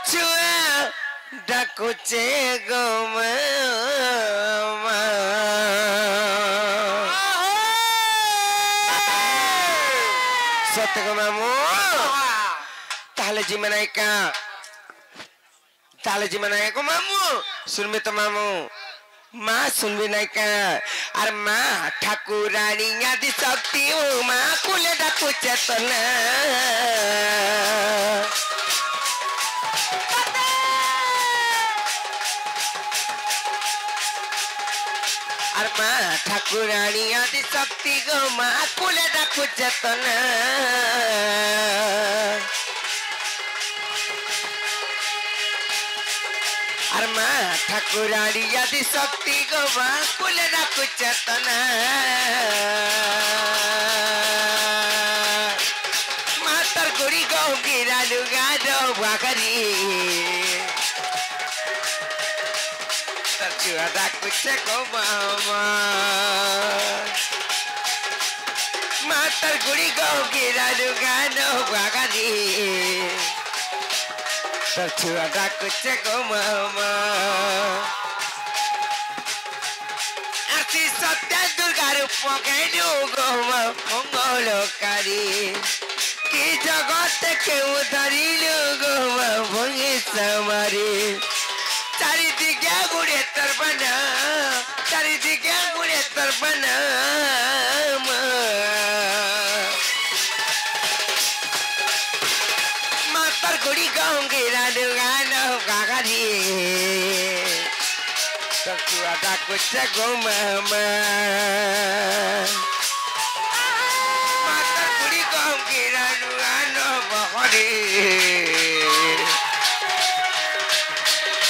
छुआ डाकुचे गो मामा सत्य गो मामू ताले जी मनाई का ताले जी मनाई को मामू सुन में तो मामू माँ सुन भी नहीं का अरे माँ ठाकुरानी आदि शक्ति हो माँ कुले डाकू चेतना अरे माँ ठाकुरानी आदि शक्ति गो माँ कुले डाकू चेतना अरे माँ ठाकुरानी आदि शक्ति गो माँ कुले डाकू चेतना माँ तर गुड़ी गो गिरा लुगा दो बाकरी तरचुआ डाकू चेको मामा माँ तर गुड़ी गो गिरा लुगा दो बाकरी तरचुआ डाकू चेको मामा आरती सत्य दुर्गा रूप कैलू गो मंगलकारी कि जगत के उधरिलू गो भंगे समारी चारिदिके गुड़े तरबना चारिदिके गुड़े तरबना मातर गुड़ी गाऊंगी रानू गाना गागरी तरचुआ डाकू चेको मामा मातर गुड़ी गाऊंगी रानू गाना बहरी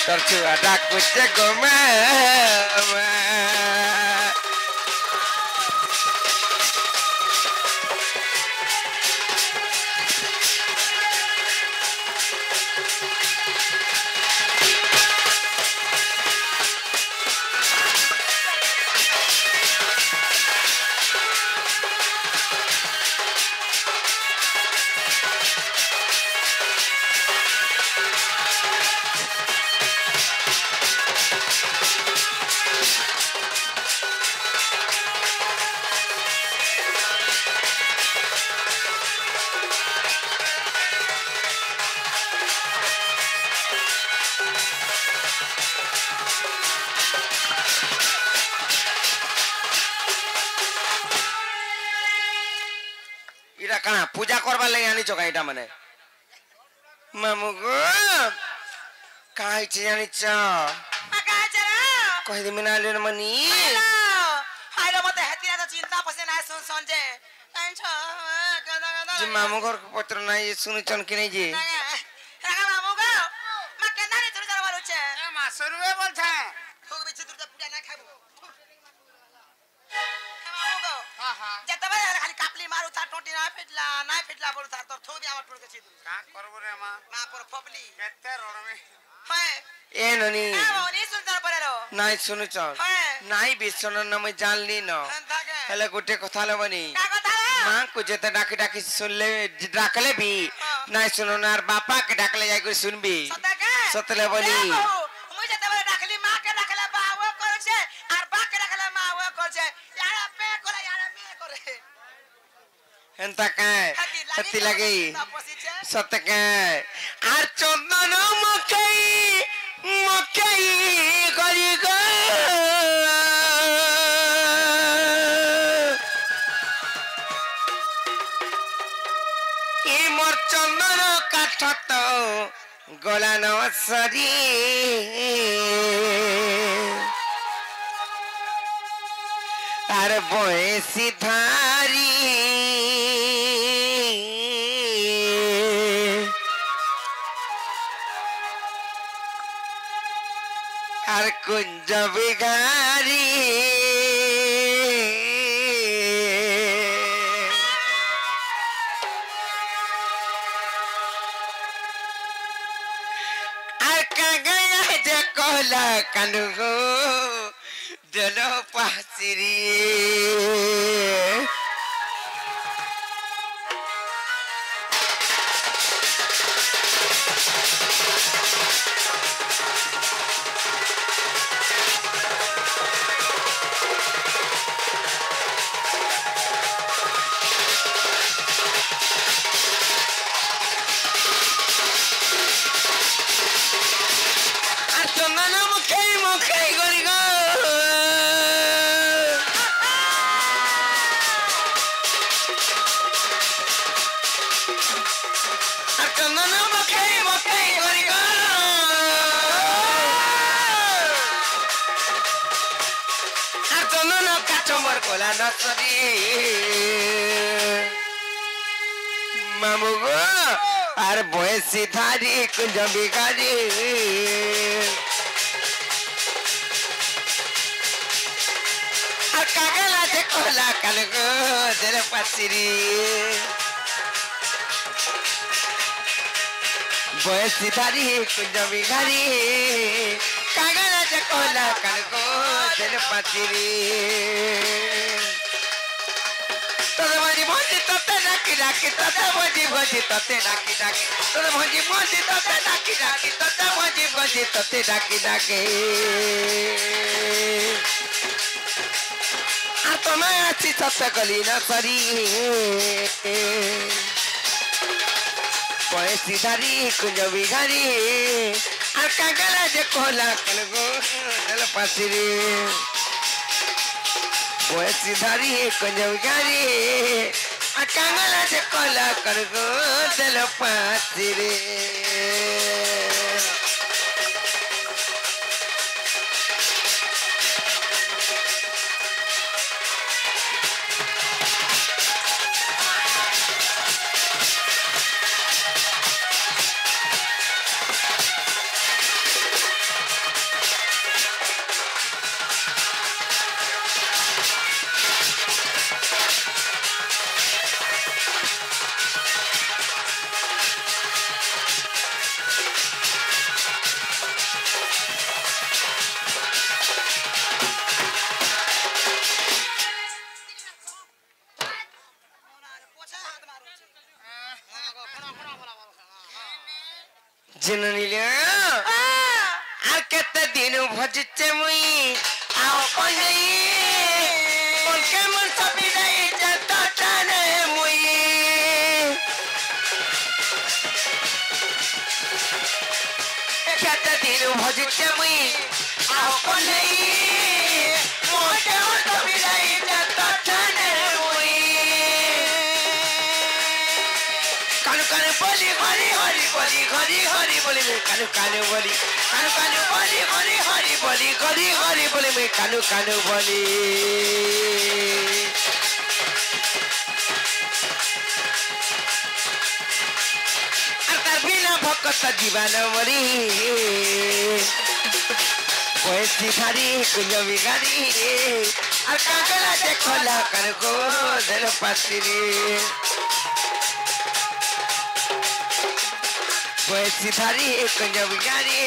तरचुआ डाकू चेको मामा इरा कना पूजा करबा ले आनी चोका इटा माने मामू गो काई छि जानि छ का जरा कहि दे मिना ले मनी आइलो मते हेतिरा त चिंता पसे ना सुन संजे छ गदा जी मामू घर को पत्र नाही सुनु चन कि नहीं जी रागा मामू गो मा केना रे तुर जरा छे ए मा सरुवे बोल छे थोक बिच तुर पूजा ना खाबो मामू गो हां जतबे खाली कापली मारू था टोटी ना फिटला बोल था तोर थोक भी आमा टोल के छी का करबो रे मा मा पर फबली केते रोडमे हाय ए ननी ए मोनी सुंदर परेरो नाही सुनु चन हाय नाही बिसन न मैं जानली न अंताके हेले गुटे कथा ले बनी का कथा रे मां को जते डाकी डाकी सुन ले डाकले भी नाही सुनो नार बापा के डाकले जाई को सुनबी सतके सतले बनी मुई जतबे डाकली मां के डाकले बावो कर छे आर बा के डाकले मावो कर छे यार पे करे यार मे करे एंता काय हती लगी सत काय आर चंदन मकई करी गो ई मोर चंदन काठ तो गला न सरी आर बयसी धारी आर कुंज बिगारी आर का गया जे कोला कानुगो दलो पासिरी আর চন্দন মুখে মুখে গরি গো আর চন্দন মুখে মুখে গরি গো আর চন্দন কাচমর কোলা নসরি মামু গো আর বয়সী ধারি কুঞ্জ বিগারি আর কাগলা যে কোলা কাল গো দের পাচিরি বয়সী ধারি কুঞ্জ বিগারি কাগলা যে কোলা কাল গো দের পাচিরি তোর ভজি ভজি তোতে ডাকি ডাকি তোতে ভজি ভজি তোতে ডাকি ডাকি তোর ভজি ভজি তোতে ডাকি ডাকি তোতে ভজি ভজি তোতে ডাকি ডাকি আর তোমায় আছি সত্য গলি না সরি বয়সী ধারি কুঞ্জ বিঘারি আর কাগলা যে কোলা কাল গো দের পাচিরি বয়সী ধারি কুঞ্জ বিঘারি আর কাগলা যে কোলা কাল গো দের পাচিরি जननीले আর কত দিন ভজছে মুই আও কই কোন কেমন সবি নাই যত টানে মুই কত দিন ভজছে মুই আও কই কোন কেমন সবি নাই যত টানে মুই কানু কানু বলি হরি হরি বলি হরি হরি বলি কানু কানু বলি কানু কানু বলি হরি হরি বলি হরি হরি বলি মে কানু কানু বলি আর তার বিনা ভক্ত জীবন মরি বয়সী ধারি কুঞ্জ বিগারি আর কাগলা যে খোলা কার গো দের পাচিরি বয়সী ধারি কুঞ্জ বিগারি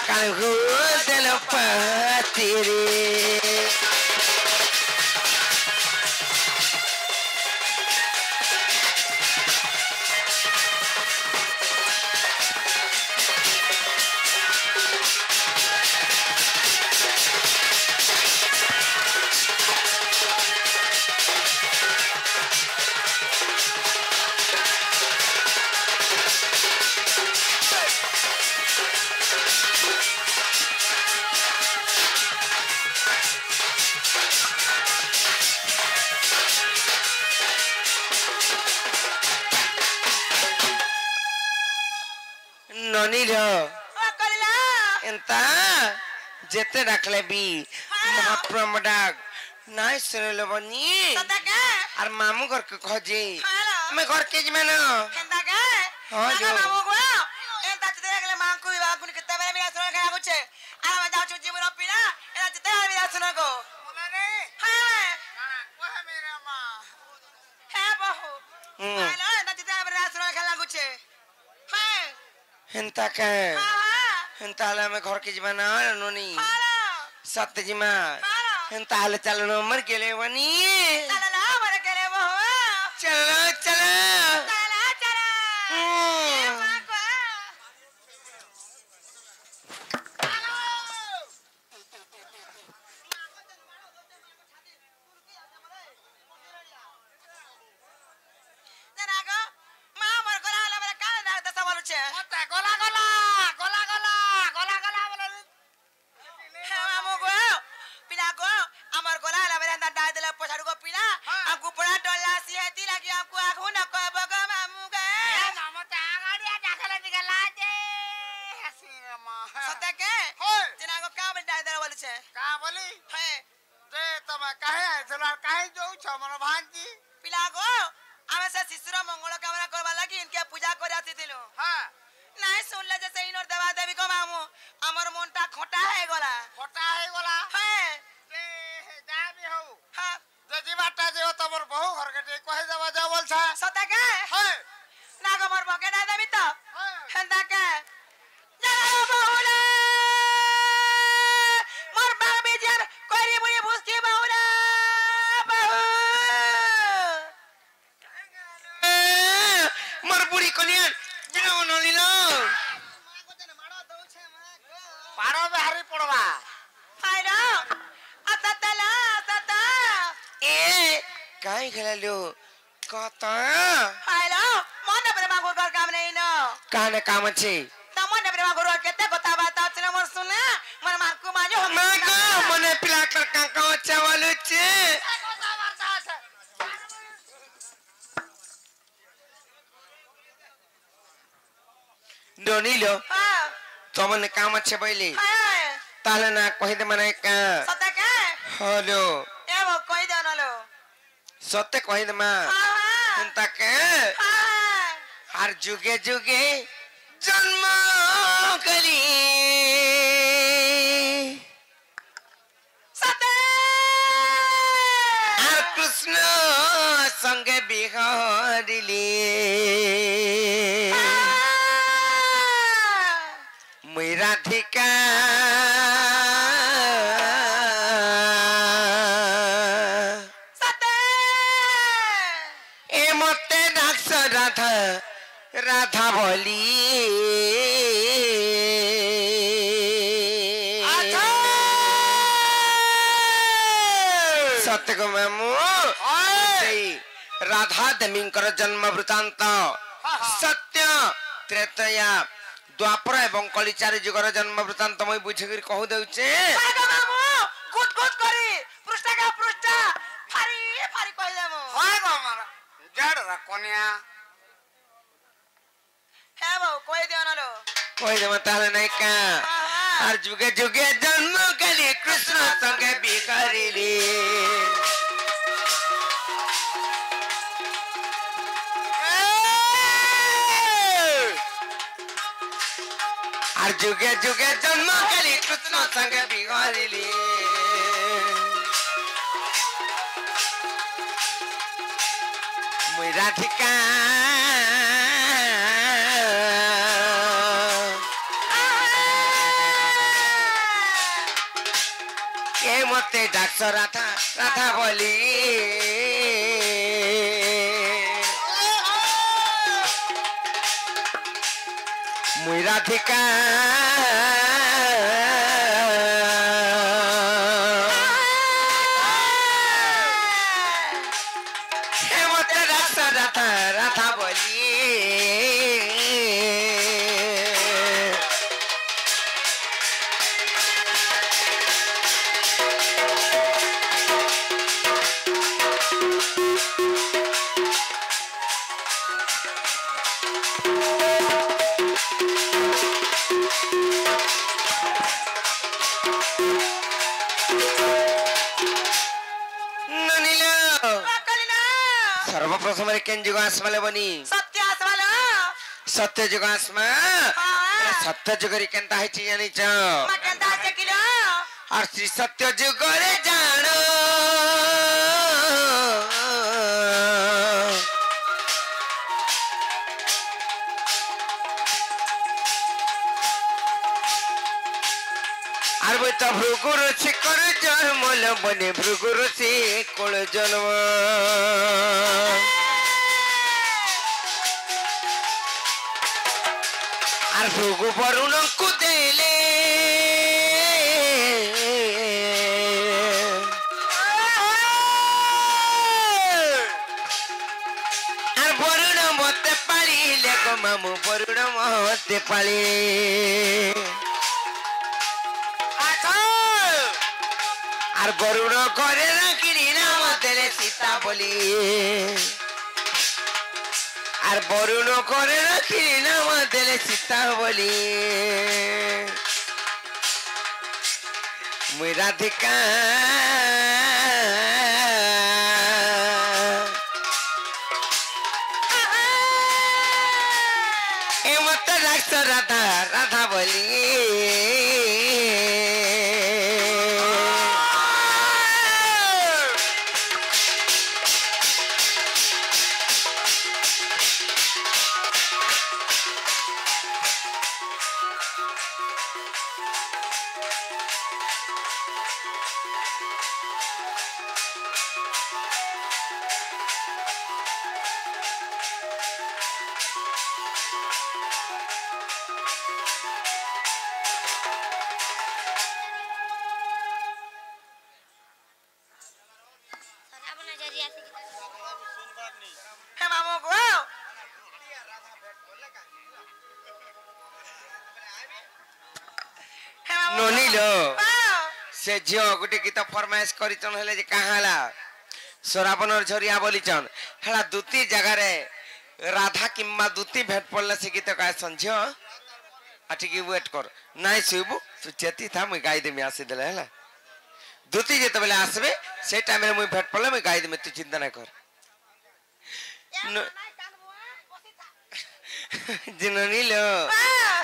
কাল গো দের পাচিরি ननीर एंता जेते डाकले भी महाप्रम डाक नाइ सुनले बनी और मामू घर के खोजे मैं घर के जमे ना केंदा के हां जो मामू को एंता जते डाकले मां को विवाह गुण कितना बड़ा मेरा सुन गया कुछ आ मैं जाऊं जीवन पीना एंता जते मेरा सुन को बोला रे हां वो है मेरा मां है बहू हेलो एंता जते मेरा सुन खेला कुछ हां एंता के एंता ले मैं घर के जमे ना नोनी सत्य जी मां एंता ले चल नंबर के ले बनी चला मर के ले बहू चलो चलो चला चला গলা গলা গলা গলা গলা গলা বলে মামু গো পিলা গো আমার গলা হলা বেলা দাঁড় দিলে পছাড় গো পিলা আমকু বড়া ডলা সিহেতি লাগি আমকু আখু না কব গো মামু গে নামতে আগাড়িয়া ডাকলে দিকে লাজে হাসি মা সতে কে হয় জিনা গো কা বলে দাঁড় বলছে কা বলি হে যে তুমি কাহে আইছিল আর কাহে যাউছ মন ভাঞ্জি পিলা গো আমি সে শিশুর মঙ্গল কামনা করবা লাগি ইনকে পূজা করে আসিছিলু হ্যাঁ নাই শুনলে যে সেই ইনর দেবা দেবী গো মামু আমার মনটা খোটা হয়ে গলা ফটা হয়ে গলা হ্যাঁ যে যাবি হও হ্যাঁ যে জিবাটা যে তোমার বহু ঘরকে যে কহে যাবা যা বলছা সতে কে হ্যাঁ না গো মোর বকে দাঁড় দেবী তো হ্যাঁ হেন্দা কে জানো বাহুলা মোর বাবি জান কইরি বুড়ি বুঝকি বাহুলা বাহু মোর বুড়ি কনিয়ান বিনাও নলিল পারো বেহারি পড়বা ফাইলো আতাতালা আতাতা এ কাই খেলালো কত ফাইলো মনে পরে মাগুর ঘর কাম নেই ন কানে কাম আছে তা মনে পরে মাগুর কেতে কথা বাতা ছিল মোর শুনে মোর মাকু মাঝে হম মা গো মনে পিলা কাকা চাওয়াল হচ্ছে ননিল হ্যাঁ তমনে কাম আছে বইলে হ্যাঁ তাহলে না কহিতে মানে কা সতে কে হলো এব কই দেও নলো সত্যি কহিতে মা হ্যাঁ তাকে হ্যাঁ আর যুগে যুগে জন্ম করি সতে আর কৃষ্ণ সঙ্গে বিহরিলি মুই রাধিকা সতে এ মতে ডাকছ রাধা রাধা বলি সত্য গো মামু সেই রাধা দেবীଙ୍କର জন্ମ ବୃତ୍ତାନ୍ତ ସତ୍ୟ ତ୍ରେତୟା ଦ୍ୱାପର ଏବଂ କଳିଚାରି ଯୁଗର ଜନ୍ମ ବୃତ୍ତାନ୍ତ ମୁଁ ବୁଝିକିରି କହୁ ଦେଉଛେ সাগো মামু গুট গুট করি পৃষ্ঠা পৃষ্ঠা ফারি ফারি কই দেমু হয় গো আমার জড় কনিয়া হ্যাঁ বউ কই দেও নলো কই দেব তাহলে নাই কা আর যুগে যুগে জন্ম কলি কৃষ্ণ সঙ্গে বিকারিলি আর যুগে যুগে জন্ম কলি কৃষ্ণ সঙ্গে বিকারিলি মুই রাধিকা কে মতে ডাকছ রাধা রাধা বলি মুই রাধিকা কে মতে ডাকছ রাধা রাধা বলি ননিল কলিনা সর্বপ্রথমে কেন যুগ আসমালে বনি সত্য আসমালো সত্য যুগ আসমা হ্যাঁ সত্য যুগরে কেনতা হইছি জানিছ মা কেনতা আছে কিলো আর শ্রী সত্য যুগরে জাণ আর বই তো ভৃগুর শিকর জন্মল বনে ভৃগুর শিকল জন্ম আর ভৃগু বরুণଙ୍କୁ দেলে আর বরুণ মতে পারিলে গো मामू बरुण मते पाले আর বরুণ করে রাখিলি নাম দেলে সীতা বলি আর বরুণ করে রাখিলি নাম দেলে সীতা বলি মুই রাধিকা এ মত রাখছ রাধা রাধা বলি হে মামু গো হে মামু ননিলো से झियो गोटे गीत फरमाइश करिचन हेले जे काहाला सोराबनर झरिया बोलिचन हेला दुती जगह रे राधा किम्मा दुती भेट पड़ले से गीत का संझियो आठी की वेट कर नाइ सुबु तू चेती था मुई गाई देमी आसी देले हेला दुती जेते बेले आसबे से टाइम रे मुई भेट पड़ले मुई गाई देमी तू चिंता ना कर जिननी लो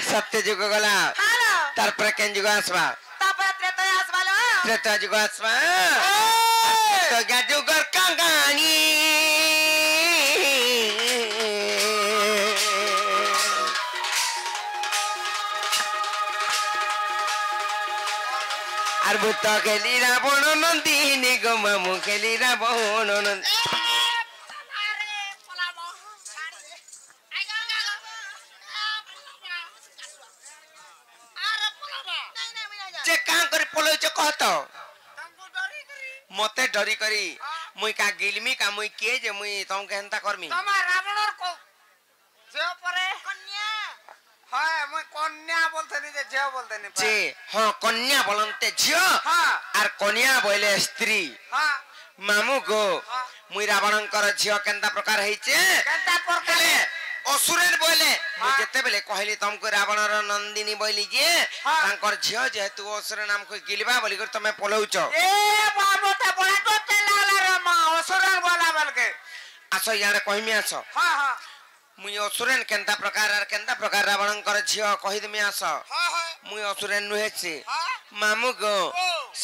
सत्य जुग गला तार पर केन जुग आसबा त्रेता जुग आसबा तो क्या जुगर कांगानी আর ভূত খেলি রাবণ নন্দিনী গো মামু খেলি রাবণ নন্দিনী जे कां कर पलो छ कहत मते डरी करी मुई का गिलमी का मुई के जे मुई तम के हंता करमी तमा रावणर को जे परे कन्या हाय মই कन्या बोलते नहीं जे बोलते नहीं जे हां कन्या बोलते झियो हां आर कन्या बोले स्त्री हां मामू गो मुई रावणंकर झियो केंदा प्रकार heiche केंदा प्रकार असुरन बोले मुई जते बेले कहली तुमको रावणर नंदिनी बोली जे तांकर झियो जेतु असुर नाम को गिलबा बोली कर तमे पलौच ए बाबू ते बड़ा तो तेलाला रे मां असुरन बोला बलके आसो यार कहमी आसो हां हां मुई असुरन केंदा प्रकार रावणंकर झियो कहि देमी आसो हां हां मुई असुरन नुहे छी हां मामू गो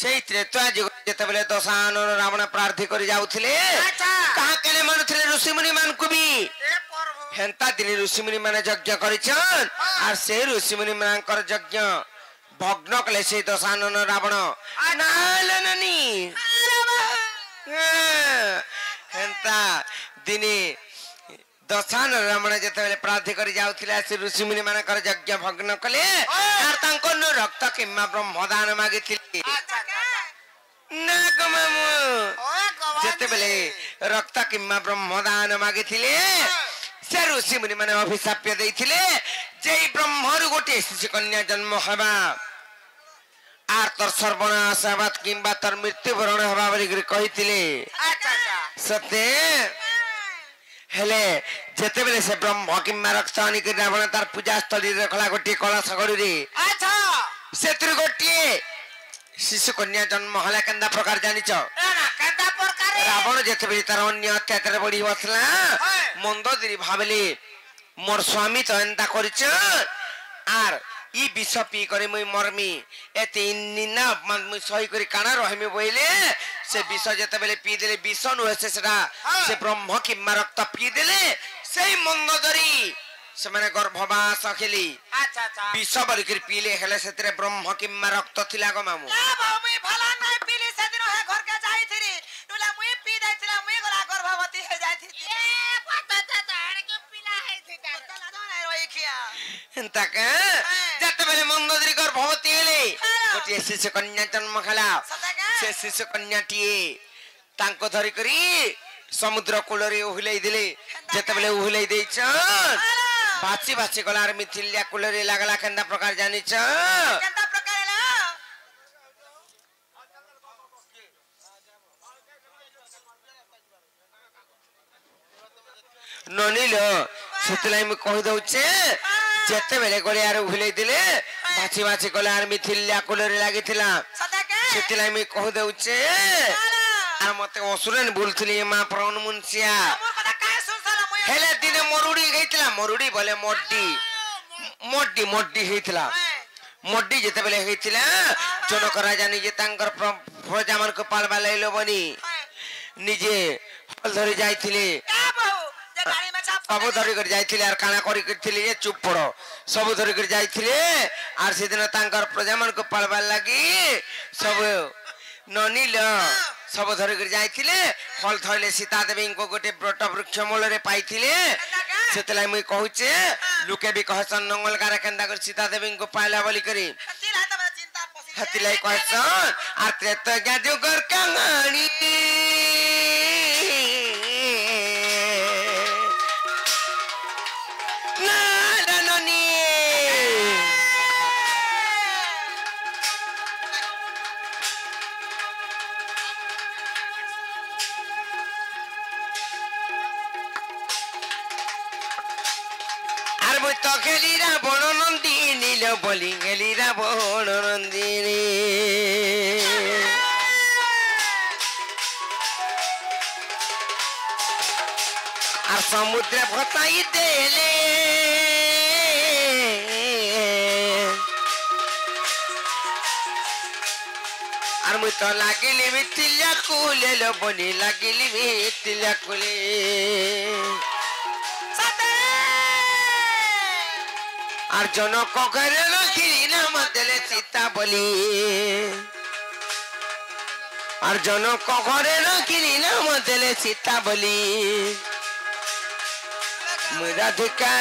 सेई त्रेता जुग जते बेले दशानन रावण प्रार्थी करि जाउथिले अच्छा कहा केले मानुथिले ऋषि मुनि मान को भी ए प्रभु हेंता दिन ऋषि मुनि माने यज्ञ करिछन आर से ऋषि मुनि मानकर यज्ञ भग्न कले से दशानन रावण नालननी हेंता दिने दशानन रावण जते बेले प्रार्थी करि जाउथिले से ऋषि मुनि मानकर यज्ञ भग्न कले आर तांको न रक्त किम्मा ब्रह्मदान मागिथिले अच्छा ना गो मामू ओए गवा जते बेले रक्त किम्मा ब्रह्मदान मागिथिले से ऋषि मुनि माने अभिशाप देइथिले जे ब्रह्मरु गोटे शिशु कन्या जन्म हबा आर तर सर्वनाश हबा किंबा तर मृत्यु वरण हबा बोली कहिथिले अच्छा अच्छा सत्य हेले जते बेले से ब्रह्म किम्मा रक्त आनी के रावण तार पूजा स्थली रखला गोटे कलश गड़ी रे अच्छा सेतिर गोटे शिशु कन्या जन्म हला केंदा प्रकार जानिच एना केंदा प्रकार रावण जते बेले तार अन्य अत्याचार बढ़ी बसला मंदोदरी भाबले मोर स्वामी तो एंता करिछ आर ई विष पी करे मुई मरमी एते निना मुई सही करी काना रहमी बोइले से विष जते बेले पी देले विष नुहे से सेटा से ब्रह्म किम्मा रक्त पी देले सेई मंदोदरी से माने गर्भवास खेली अच्छा अच्छा विष बरी कर पीले हेले सेतरे ब्रह्म किम्मा रक्त थिला गो मामू ना बाबू भला नहीं पीली से दिन है घर के जाई थी नुला मुई पी दैथिला मुई गला गर्भवती हो जाई थी ए पता ताड़ के पिला है थी पता लगा नहीं रोई खिया एंता के जते बेले मंदोदरी गर्भवती हेले गोटे शिशु कन्या जन्म खला से शिशु कन्याटीए तांको धरी करी समुद्र कूल रे उहलै दिले जते बेले उहलै दैछन बाची बाची गलार मिथिलिया कुलरी लागला केंदा प्रकार जानी छ केंता प्रकार हेला ननिलो सेतलाई म कहि दउचे जेते बेले गलियार उहिलै दिले बाची बाची गलार मिथिलिया कुलरी लागिथिला सदा के सेतलाई म कहि दउचे आ मते असुरन बोलथली मा प्राण मुनसिया मोर कथा काहे सुनसला मुय हेले दिने मरुडी गइतला मरुडी बोले मोड्डी मोड्डी मोड्डी हेतला मोड्डी जेते बेले हेतला जनक राजा निजे तांकर प्रजा मन को पालबा लैलो बनी निजे फल धरि जाइथिले का बहु जे गाड़ी में छाप सब धरि कर जाइथिले आर काना करि करथिले जे चुप पड़ो सब धरि कर जाइथिले आर सेदिन तांकर प्रजा मन को पालबा लागि सब ननिल सब धरि कर जाइथिले फल थइले सीता देवी को गोटे ब्रट वृक्ष मूल रे पाइथिले सेतलाई मुई कहूचे लुके भी कहसन नंगलगार केंदा कर सीता देवी को पाइला बोली करी तिला त बड़ा चिंता पसी हतिलाई कहसन आ त्रेता जुगर कहानी ना ननी আর মুই তো খেলিরা বড় নন্দী নীল বলি খেলিরা বড় নন্দিনী আর সমুদ্রে ভতাই দেলে আর মুই তো লাগিলি মিথিলা কুলে লো বলি লাগিলি মিথিলা কুলে আর জনক ঘরে লখিলি নাম দেলে সীতা বলি আর জনক ঘরে লখিলি নাম দেলে সীতা বলি রাধিকা